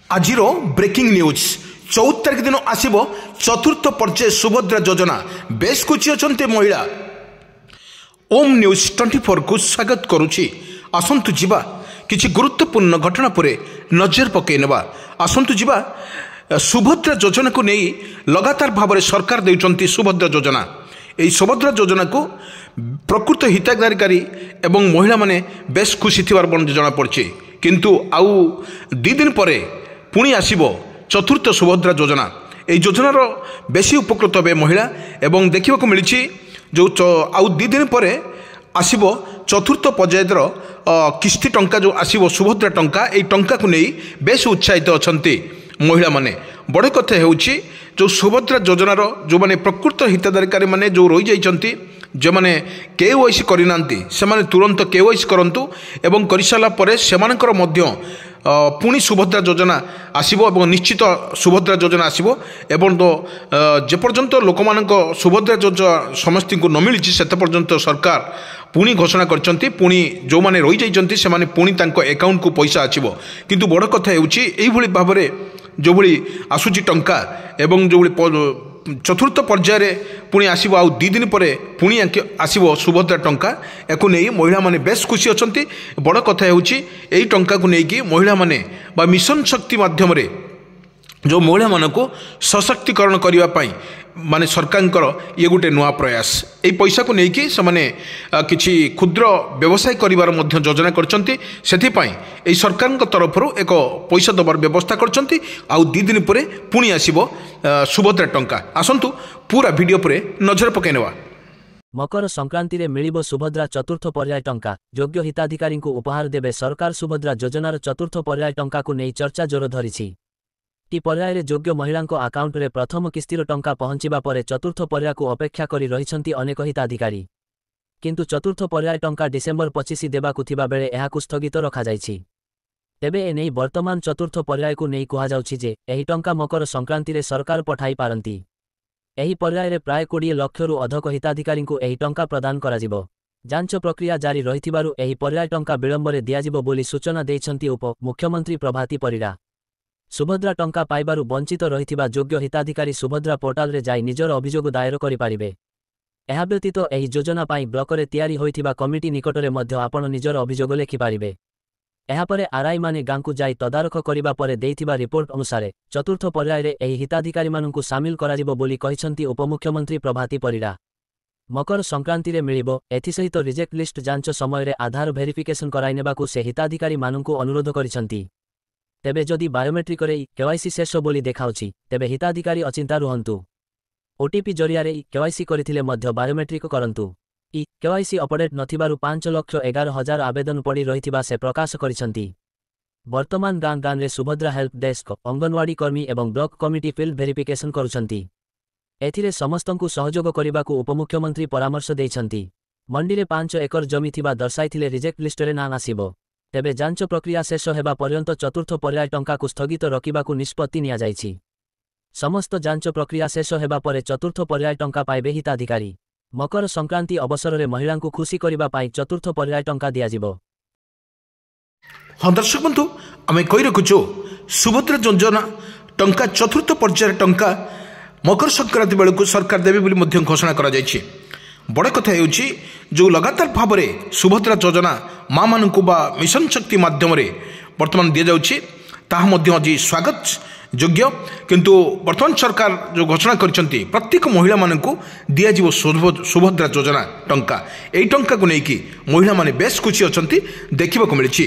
आजिर breaking news 14 तारिख दिन आसिबो चतुर्थ पर्याय सुभद्रा योजना बेस खुशी अच्छे महिला। ओम न्यूज 24 को स्वागत करुछि। आसंतु जिबा किछि गुरुत्वपूर्ण घटना पर नजर पकई नेबा। आसंतु जिबा सुभद्रा योजना को नहीं लगातार भाव में सरकार देउचंती सुभद्रा योजना। यही सुभद्रा योजना को प्रकृत हिताधिकारी एवं महिला माने बेस खुशी थिबार जना पड़छि। किंतु आउ 2 दिन पर पुणी आसिबो चतुर्थ सुभद्रा योजना। यही योजनार बेसी उपकृत हे महिला एवं देखा मिली जो आउ 2 दिन पर आसिबो चतुर्थ पर्यायर किस्ती टंका जो आसिबो सुभद्रा टंका। यही टंका को नहीं बेस उत्साहित अछंती महिला माने। बड़ कथा होउछि जो सुभद्रा योजनार जो माने प्रकृत हिताधिकारी माने जो रही जाइछंती जो माने केवाईसी करिनांती से माने तुरंत केवाईसी करंतु एवं कर सारा परे सेमानकर मध्य पुणी सुभद्रा योजना आसिबो एवं निश्चित सुभद्रा योजना आसिबो एवं तो जे पर्यंत लोक मानक सुभद्रा योजना समस्त को न मिली से पर्यंत सरकार पुणी घोषणा करछंती पुणी जो माने रही जाइछंती से माने पुणी तांको अकाउंट को पैसा आसिबो। किंतु बड़ कथा हेउछि एई भली भाबरे जो भली आसुची टंका एवं जो चतुर्थ पर्यायर पुणी आसिबो आउ 2 दिन पर पुणी आसिबो सुभद्रा टंका। याकु नहीं महिला माने बेस खुशी अछंती। बड़ कथा हेउछि एई टंका को लेकिन महिला माने बा मिशन शक्ति माध्यम रे जो महिला मानक सशक्तिकरण करने माने सरकार ये गोटे नुआ प्रयास। यही पैसा को लेकिन से किसी क्षुद्र व्यवसाय करिवार मध्य योजना करछंती। सेथिपाई एही सरकार तरफ एक पैसा दबार व्यवस्था करछंती। आउ 2 दिन पर पुणी आसिबो सुभद्रा टंका। आसंतु पूरा वीडियो पर नजर पकईनेवा। मकर संक्रांति रे मिलिबो सुभद्रा चतुर्थ पर्याय टंका। योग्य हिताधिकारी को उपहार देवे सरकार। सुभद्रा योजनार चतुर्थ पर्याय टंका को नहीं चर्चा जोर धरिछि। टी पर्याय योग्य महिला आकाउंट रे प्रथम किस्तीर टंका पहुंचीबा परे चतुर्थ पर्याय को अपेक्षा करी रहिछंती अनेक हिताधिकारी। किंतु चतुर्थ पर्याय टंका डिसेंबर 25 देबाकु थिबा बेले एहाकु स्थगित रखा जाइछि। तेबे एनै वर्तमान चतुर्थ पर्याय को नहीं कहा जाउछि जे एही टंका मकर संक्रांति रे सरकार पठाई पारंती। एही पर्याय रे प्राय 20 लाख रु अधिक हिताधिकारी को एही टंका प्रदान करा जिवो। जांच प्रक्रिया जारी रहिथिबारु एही पर्याय टंका विलंबरे दियाजिवो बोली सूचना दैछंती उप मुख्यमंत्री प्रभाती परिडा। सुभद्रा टंका पाइबारु वंचित रहिथिबा योग्य हिताधिकारी सुभद्रा पोर्टाल रे जाई निजर अभियोग दायर करि पारिबे। एहा व्यतीत एही योजना पाई ब्लॉक रे तयारी होइथिबा कमिटी निकटरे मध्य आपण निजर अभियोग लेखि पारिबे। एहा परे आरआई माने गांकु जाई तदारख करिबा परे देइथिबा रिपोर्ट अनुसार चतुर्थ पर्याय रे एही हिताधिकारी माननकु शामिल कराजिबो बोली कहिसंती उपमुख्यमंत्री प्रभाती परिडा। मकर संक्रांति रे मिलिबो एथि सहित रिजेक्ट लिस्ट जांच समय रे आधार वेरिफिकेशन कराइनेबाकु से हिताधिकारी माननकु अनुरोध करिसंती। तेबे जदि बायोमेट्रिक रे केवाईसी शेष बोली देखाउछि तेबे हिताधिकारी अचिंता रुहंतु। ओटीपी जरिया रे केवाईसी करिथिले मध्य बायोमेट्रिक करंतु। केवाईसी अपडेट नथिबारु 5,11,000 आवेदन पड़ी रहिथिबा से प्रकाश करिसंती। वर्तमान गां गां रे सुभद्रा हेल्प डेस्क अंगनवाड़ी कर्मी एवं ब्लॉक कमिटी फील्ड वेरिफिकेशन करुछंती। एथिरे समस्तंकु सहयोग करिबाकु उपमुख्यमंत्री परामर्श दैछंती। मंडी रे 5 एकर जमी थिबा दर्शाइथिले रिजेक्ट लिस्ट रे नाम आसीबो। तेबे जांच प्रक्रिया शेष हेबा पर्यंत चतुर्थ पर्याय टंका को स्थगित रखिबाकु निष्पत्ति निया जाइछि। समस्त जांच प्रक्रिया शेष हेबा परे चतुर्थ पर्याय टंका पाइबे हिताधिकारी। मकर संक्रांति अवसर रे महिला को खुशी करिबा पाई चतुर्थ पर्याय टंका दियाजिबो। हाँ दर्शक बंधु आम कही रखुचु सुभद्रा योजना टंका चतुर्थ पर्यायर टंका मकर संक्रांति बेलू सरकार देवे बोली मध्य घोषणा करा जाइछि। बड़ कथा हेउछि जो लगातार भाव में सुभद्रा योजना माँ मानू बा मिशन शक्ति माध्यम रे वर्तमान दि जाउछि ताहा मध्य आज स्वागत योग्य। किंतु वर्तमान सरकार जो घोषणा करछंती प्रत्येक महिला मानकु दियाजिवो सुभद्रा योजना टंका। एई टंका को लेकिन महिला माने बेस खुशी अछंती देखिबा को मिलिछि।